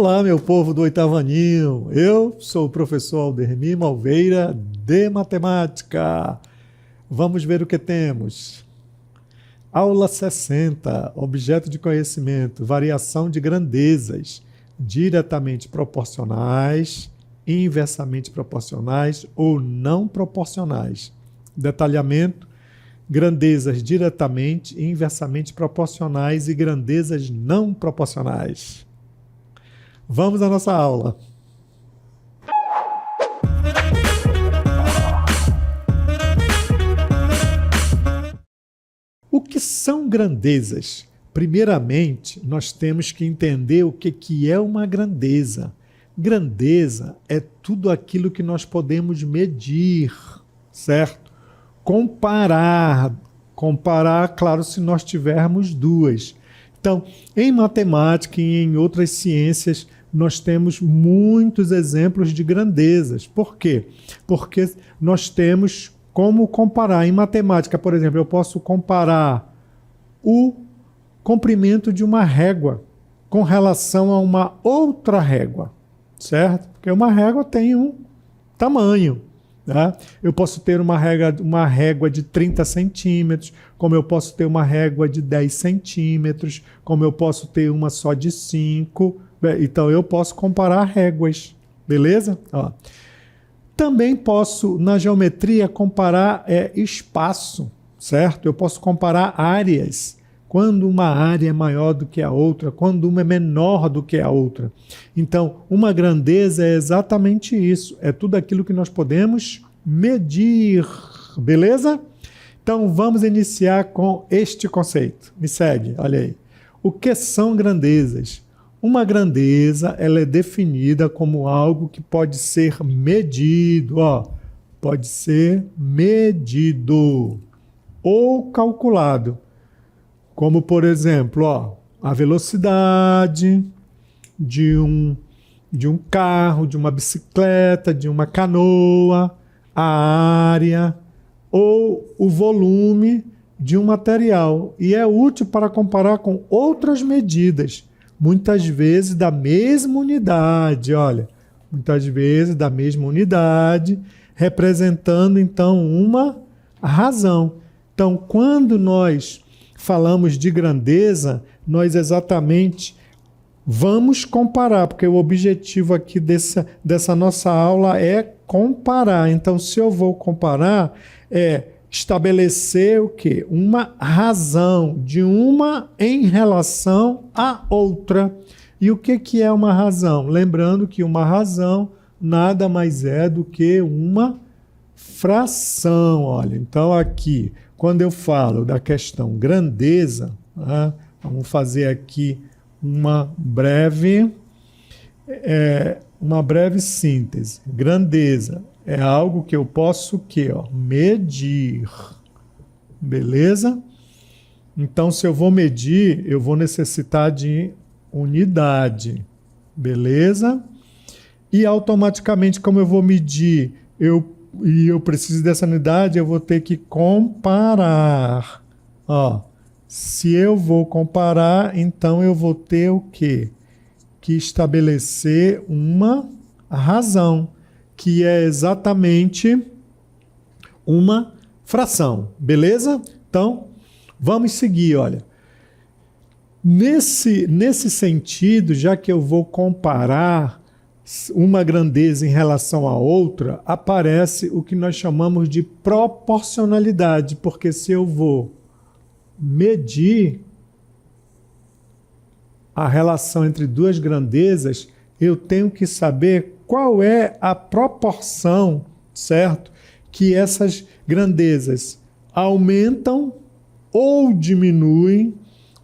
Olá, meu povo do oitavo aninho. Eu sou o professor Aldermir Malveira, de Matemática. Vamos ver o que temos. Aula 60, objeto de conhecimento, variação de grandezas, diretamente proporcionais, inversamente proporcionais ou não proporcionais. Detalhamento, grandezas diretamente e inversamente proporcionais e grandezas não proporcionais. Vamos à nossa aula. O que são grandezas? Primeiramente, nós temos que entender o que é uma grandeza. Grandeza é tudo aquilo que nós podemos medir, certo? Comparar, claro, se nós tivermos duas. Então, em matemática e em outras ciências, nós temos muitos exemplos de grandezas. Por quê? Porque nós temos como comparar. Em matemática, por exemplo, eu posso comparar o comprimento de uma régua com relação a uma outra régua, certo? Porque uma régua tem um tamanho. Tá? Eu posso ter uma régua de 30 centímetros, como eu posso ter uma régua de 10 centímetros, como eu posso ter uma só de 5. Então, eu posso comparar réguas, beleza? Ó. Também posso, na geometria, comparar espaço, certo? Eu posso comparar áreas. Quando uma área é maior do que a outra, quando uma é menor do que a outra. Então, uma grandeza é exatamente isso. É tudo aquilo que nós podemos medir, beleza? Então, vamos iniciar com este conceito. Me segue, olha aí. O que são grandezas? Uma grandeza, ela é definida como algo que pode ser medido, ó. Pode ser medido ou calculado. Como, por exemplo, ó, a velocidade de um carro, de uma bicicleta, de uma canoa, a área ou o volume de um material. E é útil para comparar com outras medidas, muitas vezes da mesma unidade, olha, muitas vezes da mesma unidade, representando, então, uma razão. Então, quando nós falamos de grandeza, nós exatamente vamos comparar, porque o objetivo aqui dessa nossa aula é comparar. Então, se eu vou comparar, é estabelecer o quê? Uma razão de uma em relação à outra. E o que é uma razão? Lembrando que uma razão nada mais é do que uma fração. Olha, então aqui, quando eu falo da questão grandeza, vamos fazer aqui uma breve síntese. Grandeza é algo que eu posso medir, beleza? Então, se eu vou medir, eu vou necessitar de unidade, beleza? E automaticamente, como eu vou medir, eu preciso dessa unidade, eu vou ter que comparar. Ó, se eu vou comparar, então eu vou ter o quê? Que estabelecer uma razão, que é exatamente uma fração, beleza? Então, vamos seguir, olha. Nesse sentido, já que eu vou comparar uma grandeza em relação à outra, aparece o que nós chamamos de proporcionalidade, porque se eu vou medir a relação entre duas grandezas, eu tenho que saber qual é a proporção, certo? Que essas grandezas aumentam ou diminuem,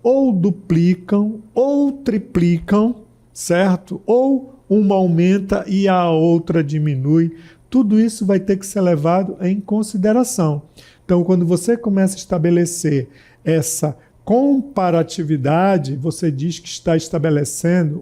ou duplicam, ou triplicam, certo? Ou uma aumenta e a outra diminui. Tudo isso vai ter que ser levado em consideração. Então, quando você começa a estabelecer essa comparatividade, você diz que está estabelecendo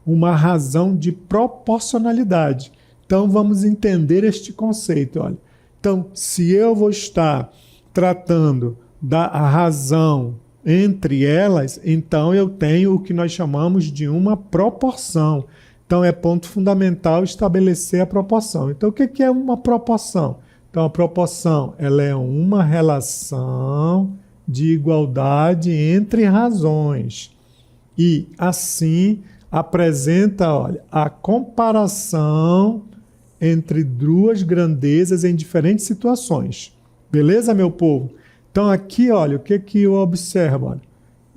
uma razão de proporcionalidade. Então, vamos entender este conceito. Olha. Então, se eu vou estar tratando da razão entre elas, então eu tenho o que nós chamamos de uma proporção. Então é ponto fundamental estabelecer a proporção. Então o que é uma proporção? Então a proporção ela é uma relação de igualdade entre razões e assim apresenta, olha, a comparação entre duas grandezas em diferentes situações. Beleza, meu povo? Então aqui, olha, o que eu observo? Olha,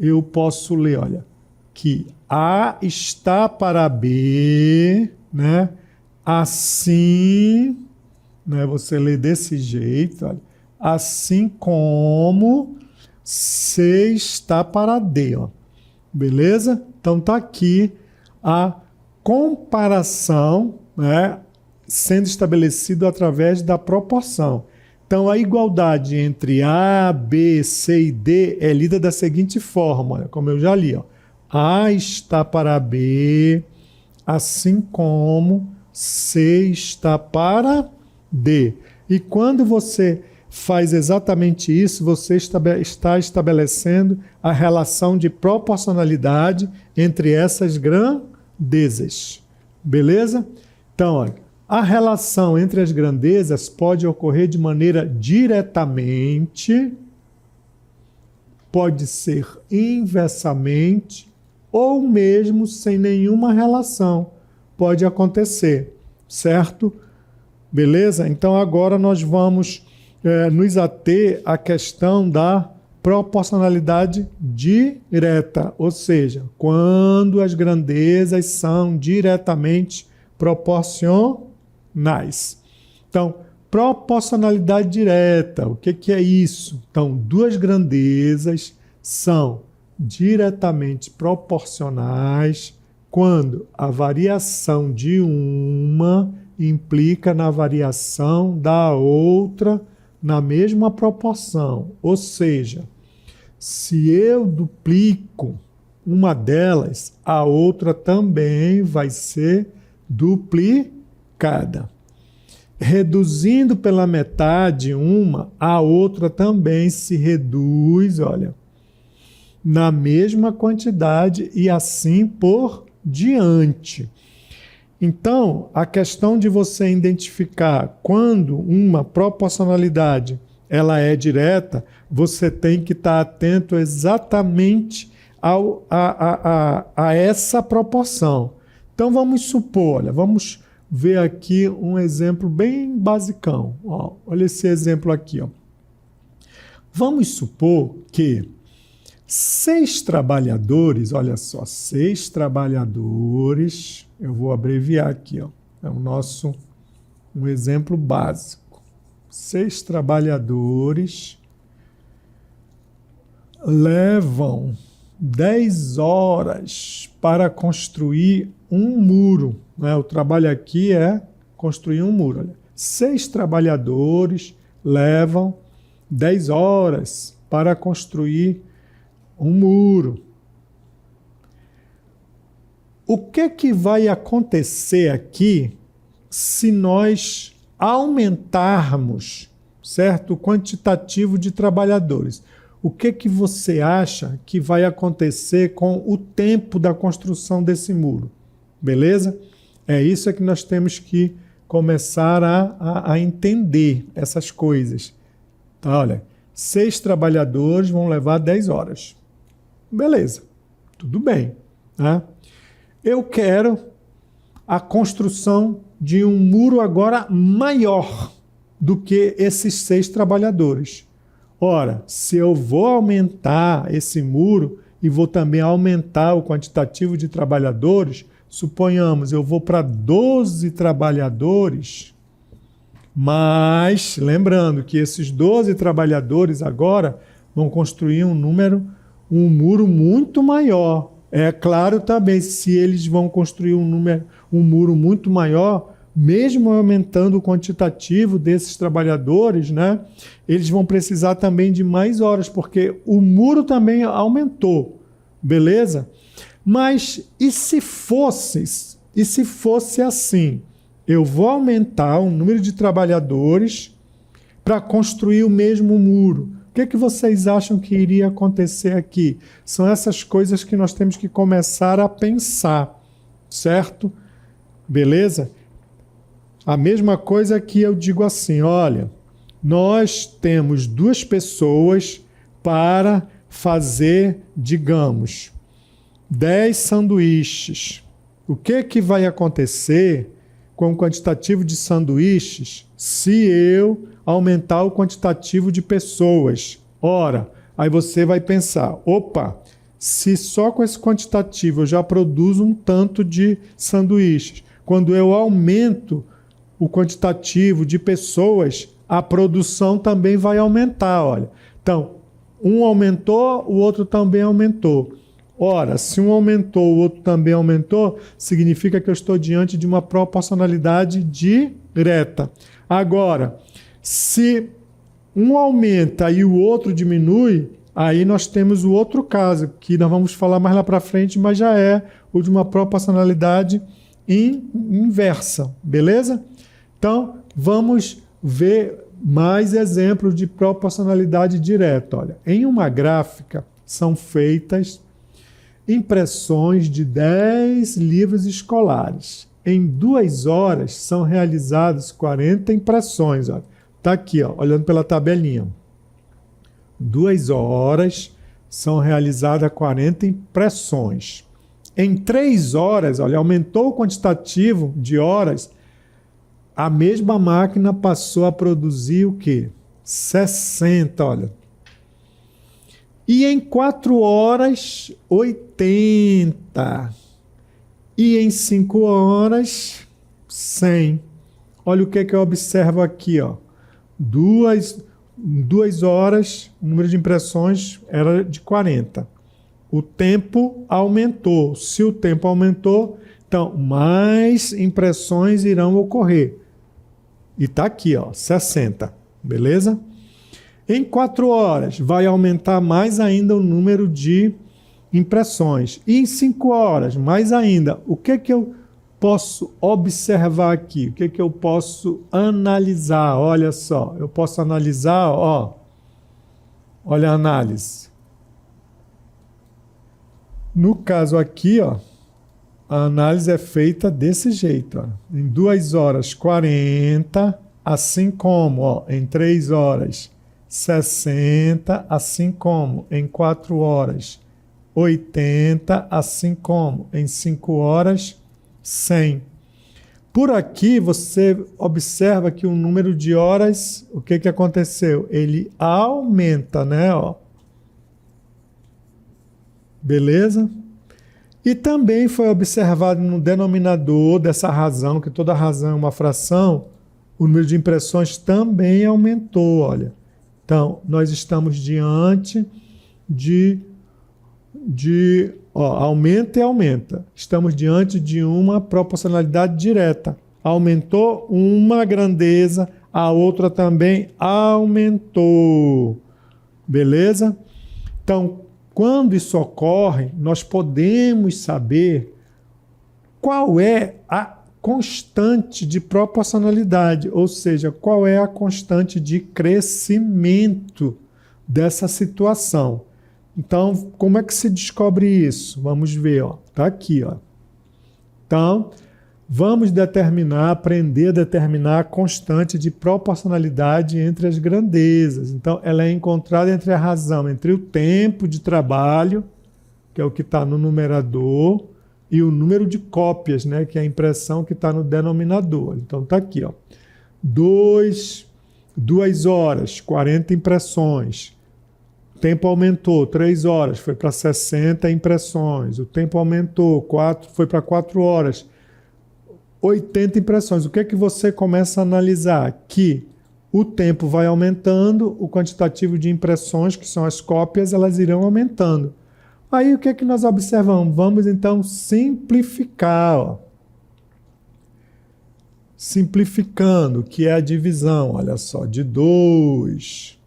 eu posso ler, olha, que A está para B, né? Assim, né? Você lê desse jeito, olha, assim como C está para D, ó. Beleza? Então tá aqui a comparação, né, sendo estabelecido através da proporção. Então a igualdade entre A, B, C e D é lida da seguinte forma, olha, como eu já li, ó. A está para B, assim como C está para D. E quando você faz exatamente isso, você está estabelecendo a relação de proporcionalidade entre essas grandezas. Beleza? Então, olha, a relação entre as grandezas pode ocorrer de maneira diretamente, pode ser inversamente, ou mesmo sem nenhuma relação. Pode acontecer, certo? Beleza? Então agora nós vamos nos ater à questão da proporcionalidade direta, ou seja, quando as grandezas são diretamente proporcionais. Então, proporcionalidade direta, o que é isso? Então, duas grandezas são diretamente proporcionais quando a variação de uma implica na variação da outra na mesma proporção. Ou seja, se eu duplico uma delas, a outra também vai ser duplicada. Reduzindo pela metade uma, a outra também se reduz, olha, na mesma quantidade e assim por diante. Então, a questão de você identificar quando uma proporcionalidade ela é direta, você tem que estar atento exatamente a essa proporção. Então, vamos supor, olha, vamos ver aqui um exemplo bem basicão. Ó, olha esse exemplo aqui. Ó. Vamos supor que 6 trabalhadores, olha só, 6 trabalhadores, eu vou abreviar aqui, ó, é um exemplo básico. 6 trabalhadores levam 10 horas para construir um muro. Né? O trabalho aqui é construir um muro. Olha. 6 trabalhadores levam 10 horas para construir um muro. O que vai acontecer aqui se nós aumentarmos, certo, o quantitativo de trabalhadores? O que você acha que vai acontecer com o tempo da construção desse muro? Beleza? É isso que nós temos que começar a entender essas coisas. Então, olha, 6 trabalhadores vão levar 10 horas. Beleza, tudo bem. Né? Eu quero a construção de um muro agora maior do que esses 6 trabalhadores. Ora, se eu vou aumentar esse muro e vou também aumentar o quantitativo de trabalhadores, suponhamos, eu vou para 12 trabalhadores, mas lembrando que esses 12 trabalhadores agora vão construir um muro muito maior. É claro também, se eles vão construir um muro muito maior, mesmo aumentando o quantitativo desses trabalhadores, né, eles vão precisar também de mais horas, porque o muro também aumentou, beleza? Mas e se fosse assim? Eu vou aumentar o número de trabalhadores para construir o mesmo muro. que vocês acham que iria acontecer aqui? São essas coisas que nós temos que começar a pensar, certo? Beleza? A mesma coisa que eu digo assim, olha, nós temos 2 pessoas para fazer, digamos, 10 sanduíches. O que vai acontecer com o quantitativo de sanduíches se eu aumentar o quantitativo de pessoas? Ora, aí você vai pensar, opa, se só com esse quantitativo eu já produzo um tanto de sanduíches, quando eu aumento o quantitativo de pessoas, a produção também vai aumentar, olha. Então, um aumentou, o outro também aumentou. Ora, se um aumentou, o outro também aumentou, significa que eu estou diante de uma proporcionalidade direta. Agora, se um aumenta e o outro diminui, aí nós temos o outro caso, que nós vamos falar mais lá para frente, mas já é o de uma proporcionalidade inversa, beleza? Então, vamos ver mais exemplos de proporcionalidade direta. Olha, em uma gráfica são feitas impressões de 10 livros escolares. Em 2 horas são realizadas 40 impressões. Está aqui, ó, olhando pela tabelinha. 2 horas são realizadas 40 impressões. Em 3 horas, olha, aumentou o quantitativo de horas, a mesma máquina passou a produzir o quê? 60, olha. E em 4 horas, 80. E em 5 horas, 100. Olha o que eu observo aqui, ó. 2 horas, o número de impressões era de 40. O tempo aumentou. Se o tempo aumentou, então mais impressões irão ocorrer. E está aqui, ó, 60. Beleza? Em 4 horas, vai aumentar mais ainda o número de impressões. E em 5 horas, mais ainda. O que eu posso observar aqui? O que eu posso analisar? Olha só, eu posso analisar, ó. Olha a análise. No caso aqui, ó, a análise é feita desse jeito, ó. Em 2 horas, 40, assim como, ó, em 3 horas, 60, assim como em 4 horas, 80, assim como em 5 horas, 100. Por aqui você observa que o número de horas, o que aconteceu? Ele aumenta, né? Ó. Beleza? E também foi observado no denominador dessa razão, que toda razão é uma fração, o número de impressões também aumentou, olha. Então, nós estamos diante de aumenta e aumenta. Estamos diante de uma proporcionalidade direta. Aumentou uma grandeza, a outra também aumentou. Beleza? Então, quando isso ocorre, nós podemos saber qual é a constante de proporcionalidade, ou seja, qual é a constante de crescimento dessa situação. Então, como é que se descobre isso? Vamos ver, ó. Tá aqui, ó. Então, vamos aprender a determinar a constante de proporcionalidade entre as grandezas. Então, ela é encontrada entre a razão, entre o tempo de trabalho, que é o que está no numerador, e o número de cópias, né, que é a impressão que está no denominador. Então, está aqui, ó. 2 horas, 40 impressões. O tempo aumentou, 3 horas, foi para 60 impressões. O tempo aumentou, foi para 4 horas, 80 impressões. O que é que você começa a analisar? Que o tempo vai aumentando, o quantitativo de impressões, que são as cópias, elas irão aumentando. Aí o que é que nós observamos? Vamos então simplificar, ó. Simplificando, que é a divisão, olha só, de 2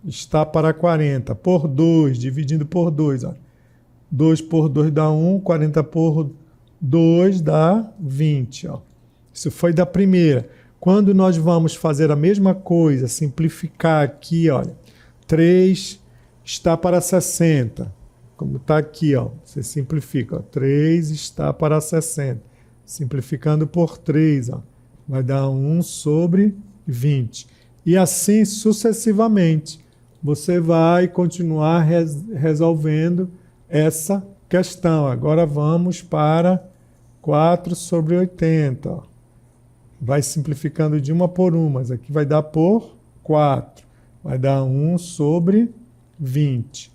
está para 40, por 2, dividindo por 2. Ó. 2 por 2 dá 1, 40 por 2 dá 20. Ó. Isso foi da primeira. Quando nós vamos fazer a mesma coisa, simplificar aqui, olha, 3 está para 60. Como está aqui, ó, você simplifica. Ó, 3 está para 60. Simplificando por 3, ó, vai dar 1 sobre 20. E assim sucessivamente. Você vai continuar resolvendo essa questão. Agora vamos para 4 sobre 80. Ó. Vai simplificando de uma por uma, mas aqui vai dar por 4. Vai dar 1 sobre 20.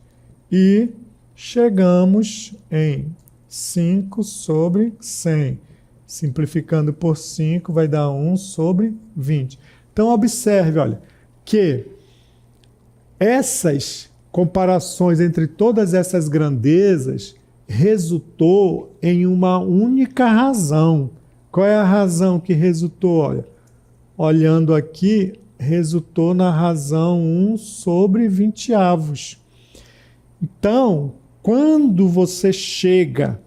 E chegamos em 5 sobre 100. Simplificando por 5, vai dar 1 sobre 20. Então, observe, olha, que essas comparações entre todas essas grandezas resultou em uma única razão. Qual é a razão que resultou? Olha, olhando aqui, resultou na razão 1 sobre 20 avos. Então, quando você chega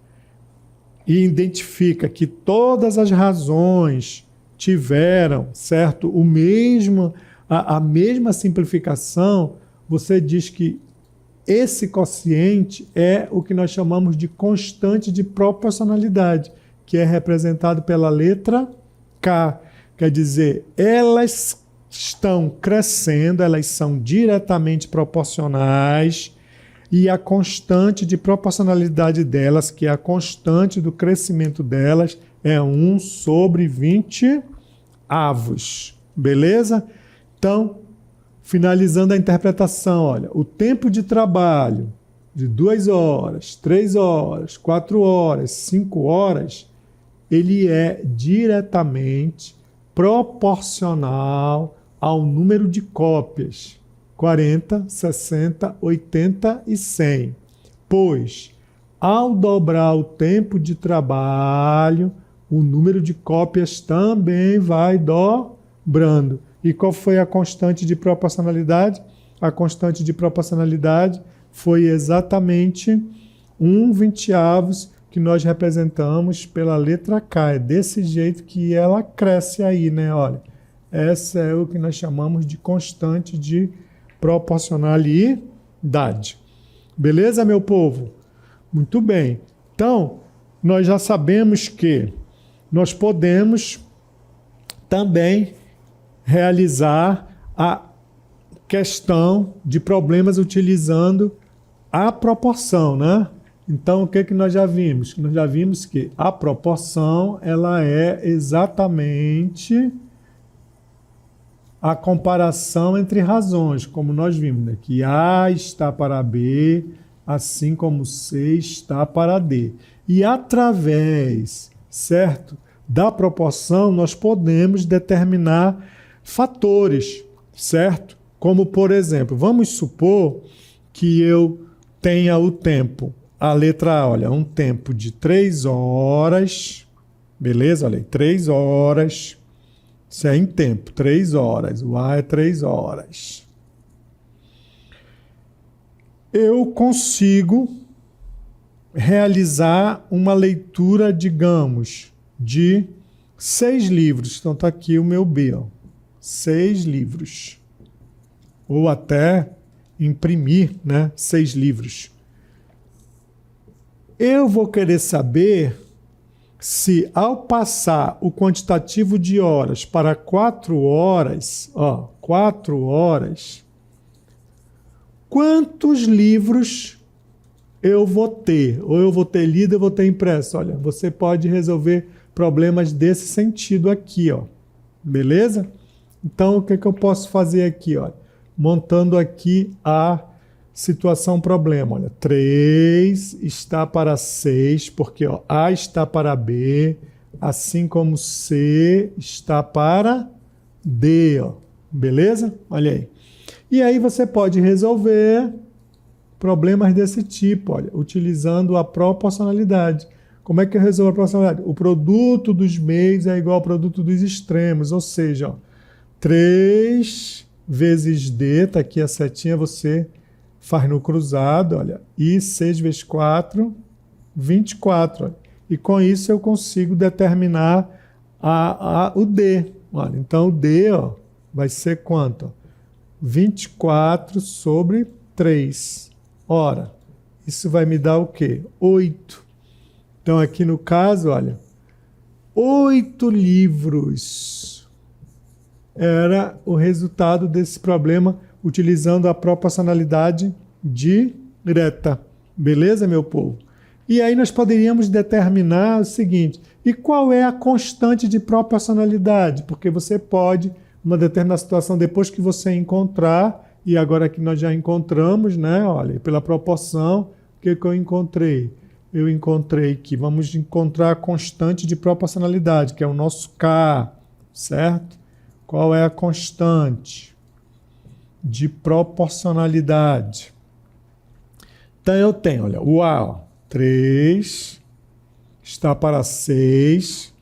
e identifica que todas as razões tiveram, certo, a mesma simplificação, você diz que esse quociente é o que nós chamamos de constante de proporcionalidade, que é representado pela letra K. Quer dizer, elas estão crescendo, elas são diretamente proporcionais, e a constante de proporcionalidade delas, que é a constante do crescimento delas, é 1 sobre 20 avos. Beleza? Então, finalizando a interpretação, olha, o tempo de trabalho de 2 horas, 3 horas, 4 horas, 5 horas, ele é diretamente proporcional ao número de cópias, 40, 60, 80 e 100. Pois, ao dobrar o tempo de trabalho, o número de cópias também vai dobrando. E qual foi a constante de proporcionalidade? A constante de proporcionalidade foi exatamente 1/20 que nós representamos pela letra K. É desse jeito que ela cresce aí, né? Olha, essa é o que nós chamamos de constante de proporcionalidade. Beleza, meu povo? Muito bem. Então, nós já sabemos que nós podemos também realizar a questão de problemas utilizando a proporção, né? Então, o que que nós já vimos? Nós já vimos que a proporção, ela é exatamente a comparação entre razões, como nós vimos, né? Que A está para B, assim como C está para D. E através, certo, da proporção, nós podemos determinar fatores, certo? Como, por exemplo, vamos supor que eu tenha o tempo, a letra A, olha, um tempo de 3 horas, beleza? Olha aí, 3 horas, isso é em tempo, 3 horas, o A é 3 horas. Eu consigo realizar uma leitura, digamos, de 6 livros. Então está aqui o meu B, ó. 6 livros. Ou até imprimir, né, 6 livros. Eu vou querer saber se, ao passar o quantitativo de horas para 4 horas, ó, 4 horas, quantos livros eu vou ter? Ou eu vou ter lido, eu vou ter impresso. Olha, você pode resolver problemas desse sentido aqui, ó. Beleza? Então, o que que eu posso fazer aqui, ó? Montando aqui a situação problema. Olha, 3 está para 6, porque ó, A está para B, assim como C está para D. Ó. Beleza? Olha aí. E aí você pode resolver problemas desse tipo, olha, utilizando a proporcionalidade. Como é que eu resolvo a proporcionalidade? O produto dos meios é igual ao produto dos extremos, ou seja, ó, 3 vezes D, está aqui a setinha, você faz no cruzado, olha, e 6 vezes 4, 24. Olha. E com isso eu consigo determinar o D. Olha, então o D ó, vai ser quanto? 24 sobre 3. Ora, isso vai me dar o quê? 8. Então, aqui no caso, olha, 8 livros era o resultado desse problema utilizando a proporcionalidade direta. Beleza, meu povo? E aí nós poderíamos determinar o seguinte, e qual é a constante de proporcionalidade? Porque você pode, numa determinada situação, depois que você encontrar, e agora que nós já encontramos, né? Olha, pela proporção, o que eu encontrei? Eu encontrei que vamos encontrar a constante de proporcionalidade, que é o nosso K, certo? Qual é a constante de proporcionalidade? Então eu tenho, olha, o A, 3 está para 6,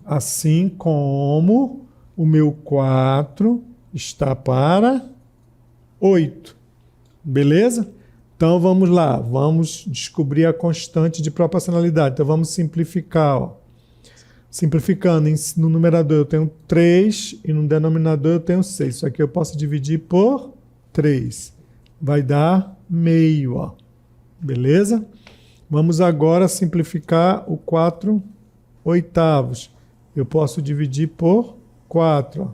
assim como o meu 4 está para 8. Beleza? Então vamos lá, vamos descobrir a constante de proporcionalidade. Então vamos simplificar. Ó. Simplificando, no numerador eu tenho 3 e no denominador eu tenho 6. Isso aqui eu posso dividir por 3. Vai dar meio. Ó. Beleza? Vamos agora simplificar o 4 oitavos. Eu posso dividir por 4. Ó.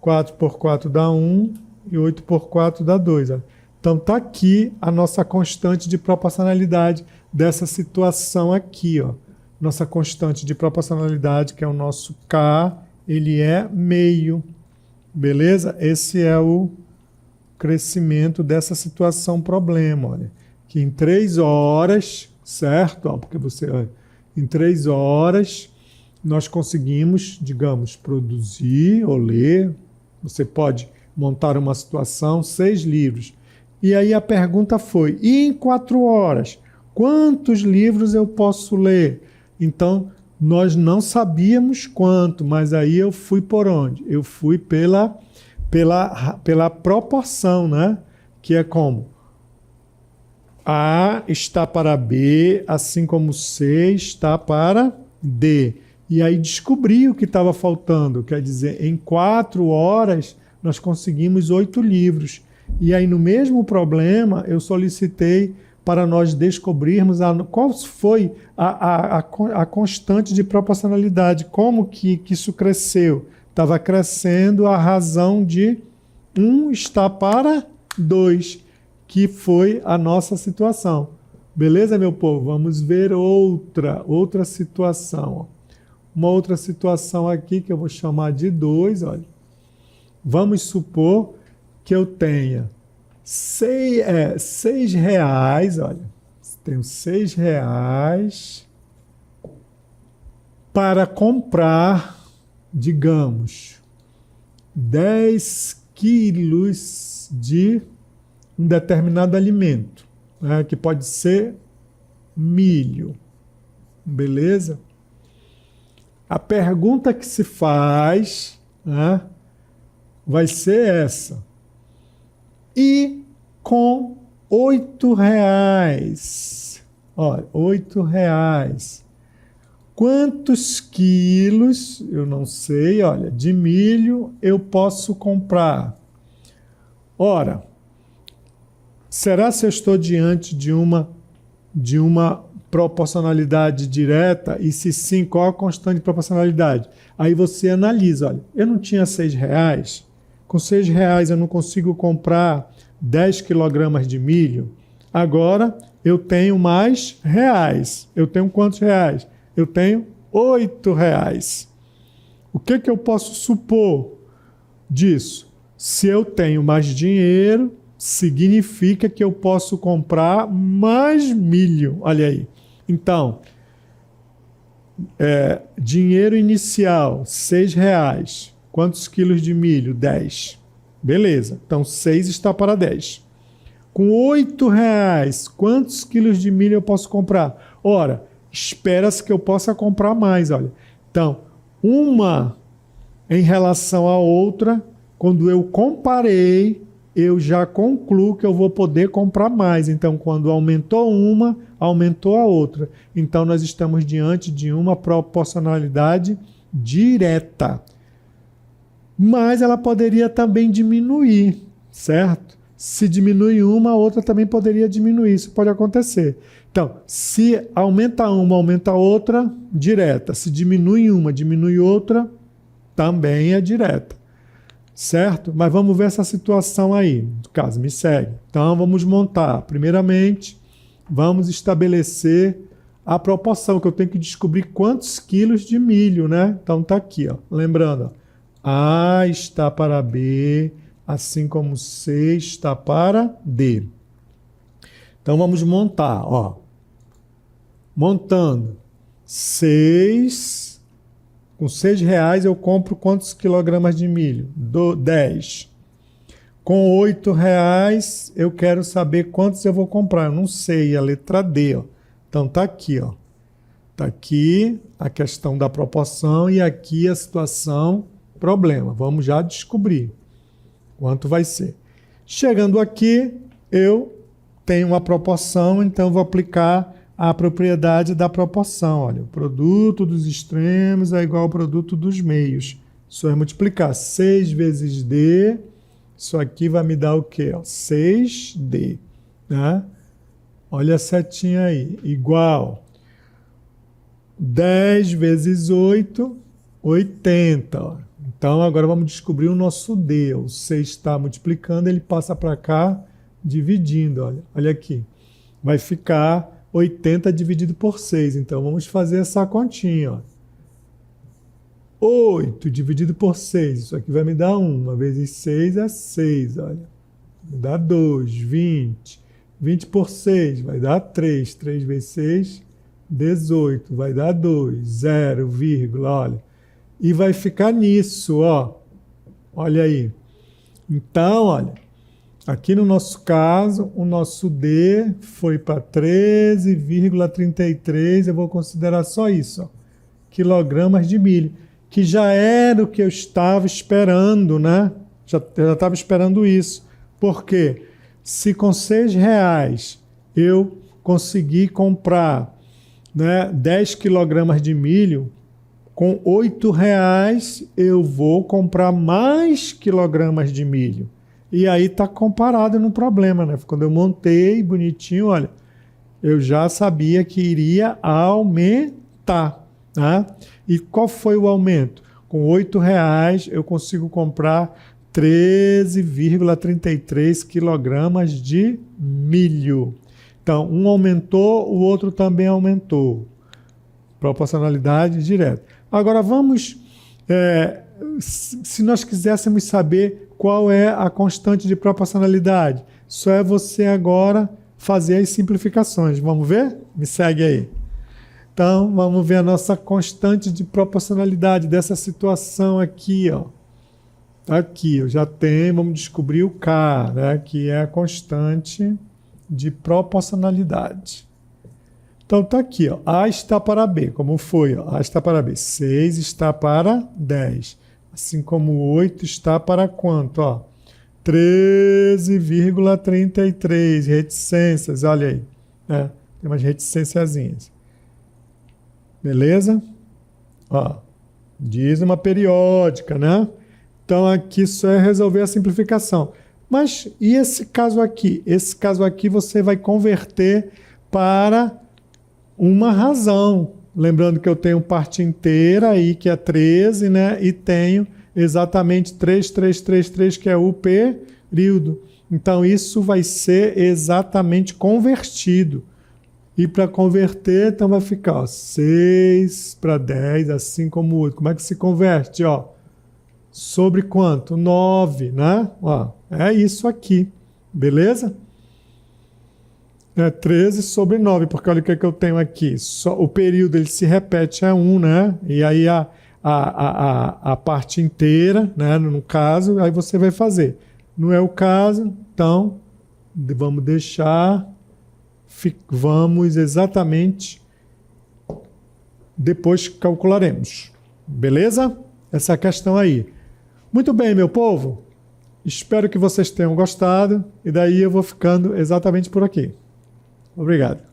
4 por 4 dá 1 e 8 por 4 dá 2. Ó. Então está aqui a nossa constante de proporcionalidade dessa situação aqui. Ó. Nossa constante de proporcionalidade, que é o nosso K, ele é meio. Beleza? Esse é o crescimento dessa situação problema. Olha. Que em 3 horas, certo? Ó, porque em 3 horas nós conseguimos, digamos, produzir ou ler. Você pode montar uma situação, 6 livros. E aí a pergunta foi, e em 4 horas, quantos livros eu posso ler? Então, nós não sabíamos quanto, mas aí eu fui por onde? Eu fui pela proporção, né? Que é como? A está para B, assim como C está para D. E aí descobri o que estava faltando. Quer dizer, em 4 horas nós conseguimos 8 livros. E aí no mesmo problema eu solicitei para nós descobrirmos qual foi a constante de proporcionalidade. Como que isso cresceu? Estava crescendo a razão de 1 está para 2. Que foi a nossa situação. Beleza, meu povo? Vamos ver outra situação. Uma outra situação aqui que eu vou chamar de 2. Olha. Vamos supor que eu tenha 6 reais. Olha, tenho 6 reais para comprar, digamos, 10 quilos de um determinado alimento, né, que pode ser milho. Beleza? A pergunta que se faz, né, vai ser essa. E com 8 reais, olha, 8 reais, quantos quilos, eu não sei, olha, de milho eu posso comprar? Ora, será se eu estou diante de uma proporcionalidade direta? E se sim, qual a constante de proporcionalidade? Aí você analisa, olha, eu não tinha 6 reais, com 6 reais eu não consigo comprar 10 quilogramas de milho, agora eu tenho mais reais. Eu tenho quantos reais? Eu tenho 8 reais. O que eu posso supor disso? Se eu tenho mais dinheiro, significa que eu posso comprar mais milho. Olha aí. Então, dinheiro inicial, 6 reais. Quantos quilos de milho? 10. Beleza. Então, 6 está para 10. Com 8 reais, quantos quilos de milho eu posso comprar? Ora, espera-se que eu possa comprar mais. Olha. Então, uma em relação à outra, quando eu comparei, eu já concluo que eu vou poder comprar mais. Então, quando aumentou uma, aumentou a outra. Então, nós estamos diante de uma proporcionalidade direta. Mas ela poderia também diminuir. certo? Se diminui uma, a outra também poderia diminuir, isso pode acontecer. Então, se aumenta uma, aumenta a outra, direta. Se diminui uma, diminui outra, também é direta. Certo? Mas vamos ver essa situação aí. No caso, me segue. Então, vamos montar. Primeiramente, vamos estabelecer a proporção, que eu tenho que descobrir quantos quilos de milho, né? Então, tá aqui, ó. Lembrando, ó, A está para B, assim como C está para D. Então, vamos montar, ó. Montando 6, com R$6 eu compro quantos quilogramas de milho? 10. Com R$8 eu quero saber quantos eu vou comprar. Eu não sei, a letra D, ó. Então tá aqui, ó. Tá aqui a questão da proporção e aqui a situação problema. Vamos já descobrir quanto vai ser. Chegando aqui, eu tenho uma proporção, então vou aplicar a propriedade da proporção. Olha, o produto dos extremos é igual ao produto dos meios. Isso é multiplicar 6 vezes D, isso aqui vai me dar o quê? 6D, né? Olha a setinha aí, igual 10 vezes 8, 80. Ó. Então, agora vamos descobrir o nosso D. O 6 está multiplicando, ele passa para cá, dividindo. Olha aqui. Vai ficar 80 dividido por 6. Então, vamos fazer essa continha. Ó. 8 dividido por 6. Isso aqui vai me dar 1. 1 vezes 6 é 6. Olha. Me dá 2, 20. 20 por 6 vai dar 3. 3 vezes 6, 18. Vai dar 2. 0, vírgula, olha. E vai ficar nisso, ó. Olha aí. Então, olha. Aqui no nosso caso, o nosso D foi para 13,33. Eu vou considerar só isso, ó. Quilogramas de milho. Que já era o que eu estava esperando, né? Eu já estava esperando isso. Por quê? Se com R$6 eu conseguir comprar, né, 10 quilogramas de milho, com R$8 eu vou comprar mais quilogramas de milho. E aí está comparado no problema, né? Quando eu montei bonitinho, olha, eu já sabia que iria aumentar, né? E qual foi o aumento? Com R$8 eu consigo comprar 13,33 quilogramas de milho. Então, um aumentou, o outro também aumentou. Proporcionalidade direta. Agora, vamos... se nós quiséssemos saber qual é a constante de proporcionalidade, só é você agora fazer as simplificações. Vamos ver? Me segue aí. Então, vamos ver a nossa constante de proporcionalidade dessa situação aqui, ó. Aqui, eu já tenho, vamos descobrir o K, né, que é a constante de proporcionalidade. Então, está aqui, ó, A está para B, como foi? Ó, A está para B, 6 está para 10, assim como 8 está para quanto? 13,33, reticências, olha aí, né, tem umas reticênciazinhas. Beleza? Ó, diz uma periódica, né? Então, aqui só é resolver a simplificação. Mas e esse caso aqui? Esse caso aqui você vai converter para uma razão. Lembrando que eu tenho parte inteira aí, que é 13, né? E tenho exatamente 3, que é o período. Então, isso vai ser exatamente convertido. E para converter, então vai ficar 6 para 10, assim como o outro. Como é que se converte? Ó, sobre quanto? 9, né? Ó, é isso aqui, beleza? É 13 sobre 9, porque olha o que eu tenho aqui. O período ele se repete, é 1, né? E aí a parte inteira, né? No caso, aí você vai fazer. Não é o caso, então vamos deixar, vamos exatamente, depois calcularemos. Beleza? Essa questão aí. Muito bem, meu povo. Espero que vocês tenham gostado. E daí eu vou ficando exatamente por aqui. Obrigado.